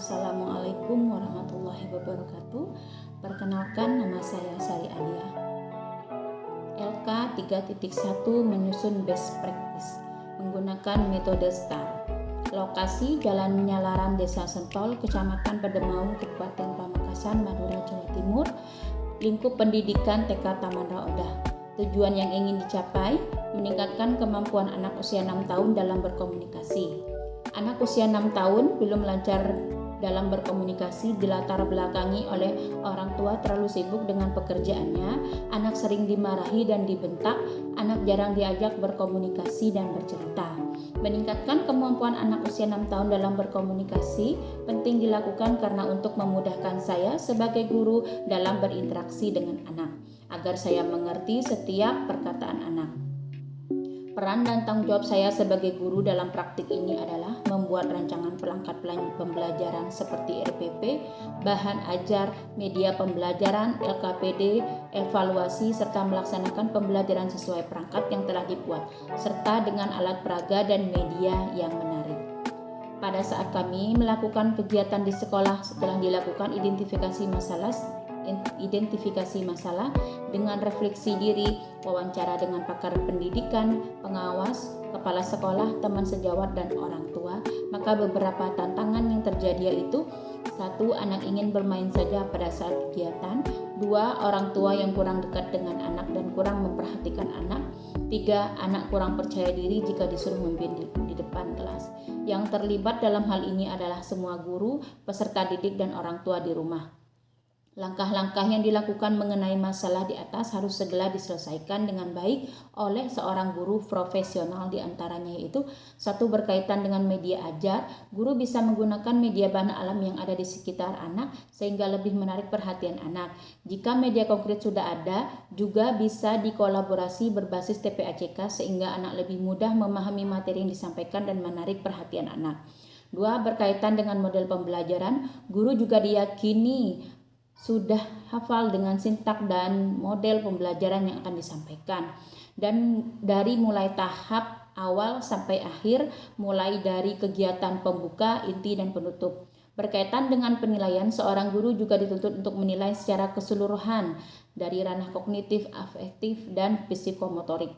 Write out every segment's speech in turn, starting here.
Assalamualaikum warahmatullahi wabarakatuh. Perkenalkan, nama saya Sari Alia. LK 3.1 menyusun best practice menggunakan metode STAR. Lokasi Jalan Nyalaran, Desa Sentol, Kecamatan Pademaung, Kabupaten Pamekasan, Madura, Jawa Timur. Lingkup pendidikan TK Taman Raodah. Tujuan yang ingin dicapai, meningkatkan kemampuan anak usia 6 tahun dalam berkomunikasi. Anak usia 6 tahun belum lancar dalam berkomunikasi, dilatar belakangi oleh orang tua terlalu sibuk dengan pekerjaannya, anak sering dimarahi dan dibentak, anak jarang diajak berkomunikasi dan bercerita. Meningkatkan kemampuan anak usia 6 tahun dalam berkomunikasi penting dilakukan karena untuk memudahkan saya sebagai guru dalam berinteraksi dengan anak, agar saya mengerti setiap perkataan anak. Peran dan tanggung jawab saya sebagai guru dalam praktik ini adalah membuat rancangan perangkat pembelajaran seperti RPP, bahan ajar, media pembelajaran, LKPD, evaluasi, serta melaksanakan pembelajaran sesuai perangkat yang telah dibuat, serta dengan alat peraga dan media yang menarik. Pada saat kami melakukan kegiatan di sekolah, setelah dilakukan identifikasi masalah dengan refleksi diri, wawancara dengan pakar pendidikan, pengawas, kepala sekolah, teman sejawat, dan orang tua, maka beberapa tantangan yang terjadi yaitu: 1. Anak ingin bermain saja pada saat kegiatan. 2. Orang tua yang kurang dekat dengan anak dan kurang memperhatikan anak. 3. Anak kurang percaya diri jika disuruh memimpin di depan kelas. Yang terlibat dalam hal ini adalah semua guru, peserta didik, dan orang tua di rumah. Langkah-langkah yang dilakukan mengenai masalah di atas harus segera diselesaikan dengan baik oleh seorang guru profesional, diantaranya yaitu: 1. Berkaitan dengan media ajar, guru bisa menggunakan media bahan alam yang ada di sekitar anak sehingga lebih menarik perhatian anak. Jika media konkret sudah ada, juga bisa dikolaborasi berbasis TPACK sehingga anak lebih mudah memahami materi yang disampaikan dan menarik perhatian anak. 2. Berkaitan dengan model pembelajaran, guru juga diyakini sudah hafal dengan sintak dan model pembelajaran yang akan disampaikan, dan dari mulai tahap awal sampai akhir, mulai dari kegiatan pembuka, inti, dan penutup. Berkaitan dengan penilaian, seorang guru juga dituntut untuk menilai secara keseluruhan dari ranah kognitif, afektif, dan psikomotorik.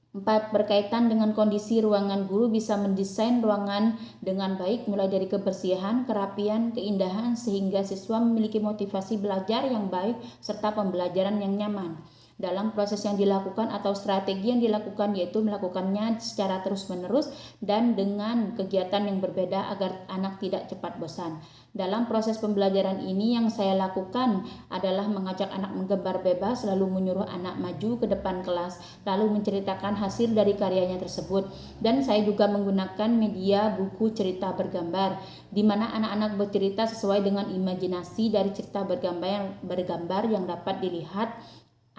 4. Berkaitan dengan kondisi ruangan, guru bisa mendesain ruangan dengan baik mulai dari kebersihan, kerapian, keindahan sehingga siswa memiliki motivasi belajar yang baik serta pembelajaran yang nyaman. Dalam proses yang dilakukan atau strategi yang dilakukan yaitu melakukannya secara terus-menerus dan dengan kegiatan yang berbeda agar anak tidak cepat bosan. Dalam proses pembelajaran ini yang saya lakukan adalah mengajak anak menggambar bebas, lalu menyuruh anak maju ke depan kelas, lalu menceritakan hasil dari karyanya tersebut. Dan saya juga menggunakan media buku cerita bergambar, di mana anak-anak bercerita sesuai dengan imajinasi dari cerita bergambar yang dapat dilihat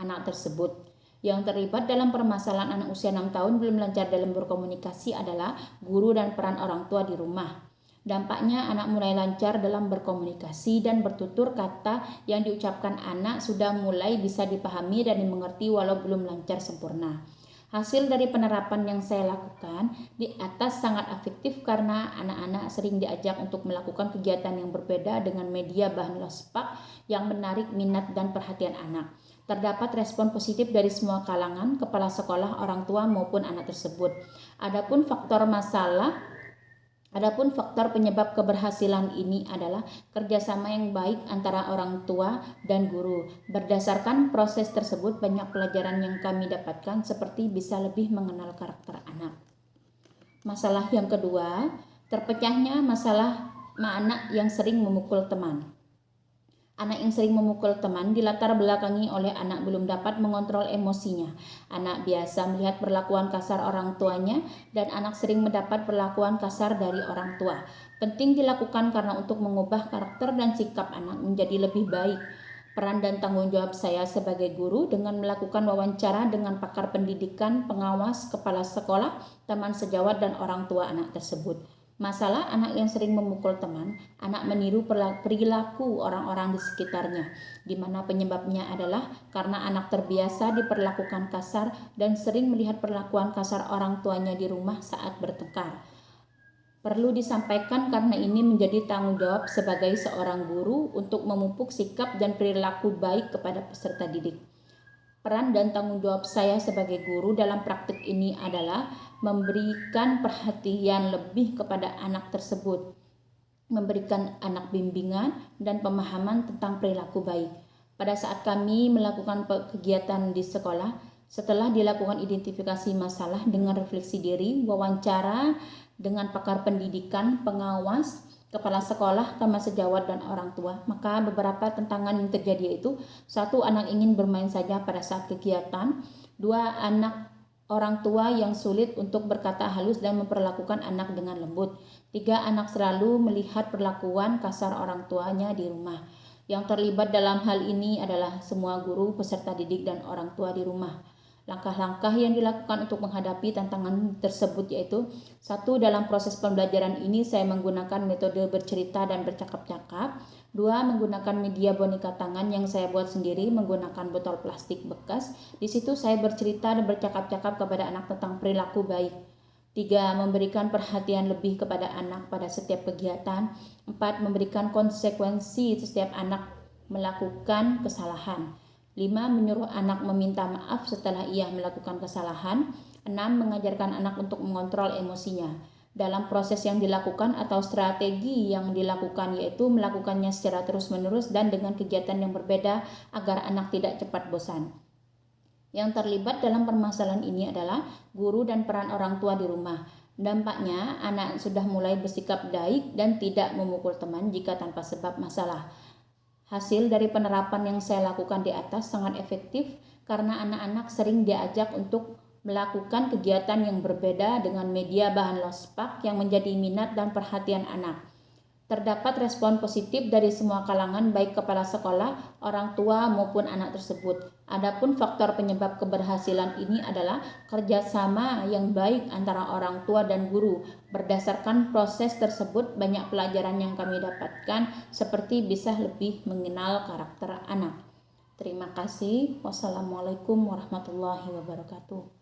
anak tersebut. Yang terlibat dalam permasalahan anak usia 6 tahun belum lancar dalam berkomunikasi adalah guru dan peran orang tua di rumah. Dampaknya anak mulai lancar dalam berkomunikasi dan bertutur kata yang diucapkan anak sudah mulai bisa dipahami dan dimengerti walau belum lancar sempurna. Hasil dari penerapan yang saya lakukan di atas sangat efektif karena anak-anak sering diajak untuk melakukan kegiatan yang berbeda dengan media bahan lospak yang menarik minat dan perhatian anak. Terdapat respon positif dari semua kalangan, kepala sekolah, orang tua maupun anak tersebut. Adapun faktor penyebab keberhasilan ini adalah kerjasama yang baik antara orang tua dan guru. Berdasarkan proses tersebut, banyak pelajaran yang kami dapatkan seperti bisa lebih mengenal karakter anak. Masalah yang kedua, terpecahnya masalah anak yang sering memukul teman. Anak yang sering memukul teman dilatar belakangi oleh anak belum dapat mengontrol emosinya. Anak biasa melihat perlakuan kasar orang tuanya dan anak sering mendapat perlakuan kasar dari orang tua. Penting dilakukan karena untuk mengubah karakter dan sikap anak menjadi lebih baik. Peran dan tanggung jawab saya sebagai guru dengan melakukan wawancara dengan pakar pendidikan, pengawas, kepala sekolah, teman sejawat, dan orang tua anak tersebut. Masalah anak yang sering memukul teman, anak meniru perilaku orang-orang di sekitarnya, di mana penyebabnya adalah karena anak terbiasa diperlakukan kasar dan sering melihat perlakuan kasar orang tuanya di rumah saat bertengkar. Perlu disampaikan karena ini menjadi tanggung jawab sebagai seorang guru untuk memupuk sikap dan perilaku baik kepada peserta didik. Peran dan tanggung jawab saya sebagai guru dalam praktik ini adalah memberikan perhatian lebih kepada anak tersebut, memberikan anak bimbingan dan pemahaman tentang perilaku baik. Pada saat kami melakukan kegiatan di sekolah, setelah dilakukan identifikasi masalah dengan refleksi diri, wawancara dengan pakar pendidikan, pengawas, kepala sekolah, teman sejawat, dan orang tua, maka beberapa tantangan yang terjadi yaitu: 1. Anak ingin bermain saja pada saat kegiatan. 2. Anak orang tua yang sulit untuk berkata halus dan memperlakukan anak dengan lembut. 3. Anak selalu melihat perlakuan kasar orang tuanya di rumah. Yang terlibat dalam hal ini adalah semua guru, peserta didik, dan orang tua di rumah. Langkah-langkah yang dilakukan untuk menghadapi tantangan tersebut yaitu: 1. Dalam proses pembelajaran ini saya menggunakan metode bercerita dan bercakap-cakap. 2. Menggunakan media boneka tangan yang saya buat sendiri menggunakan botol plastik bekas. Di situ saya bercerita dan bercakap-cakap kepada anak tentang perilaku baik. 3. Memberikan perhatian lebih kepada anak pada setiap kegiatan. 4. Memberikan konsekuensi setiap anak melakukan kesalahan. 5. Menyuruh anak meminta maaf setelah ia melakukan kesalahan. 6. Mengajarkan anak untuk mengontrol emosinya. Dalam proses yang dilakukan atau strategi yang dilakukan yaitu melakukannya secara terus-menerus dan dengan kegiatan yang berbeda agar anak tidak cepat bosan. Yang terlibat dalam permasalahan ini adalah guru dan peran orang tua di rumah. Dampaknya, anak sudah mulai bersikap baik dan tidak memukul teman jika tanpa sebab masalah. Hasil dari penerapan yang saya lakukan di atas sangat efektif karena anak-anak sering diajak untuk melakukan kegiatan yang berbeda dengan media bahan lospak yang menjadi minat dan perhatian anak. Terdapat respon positif dari semua kalangan baik kepala sekolah, orang tua maupun anak tersebut. Adapun faktor penyebab keberhasilan ini adalah kerjasama yang baik antara orang tua dan guru. Berdasarkan proses tersebut, banyak pelajaran yang kami dapatkan seperti bisa lebih mengenal karakter anak. Terima kasih. Wassalamualaikum warahmatullahi wabarakatuh.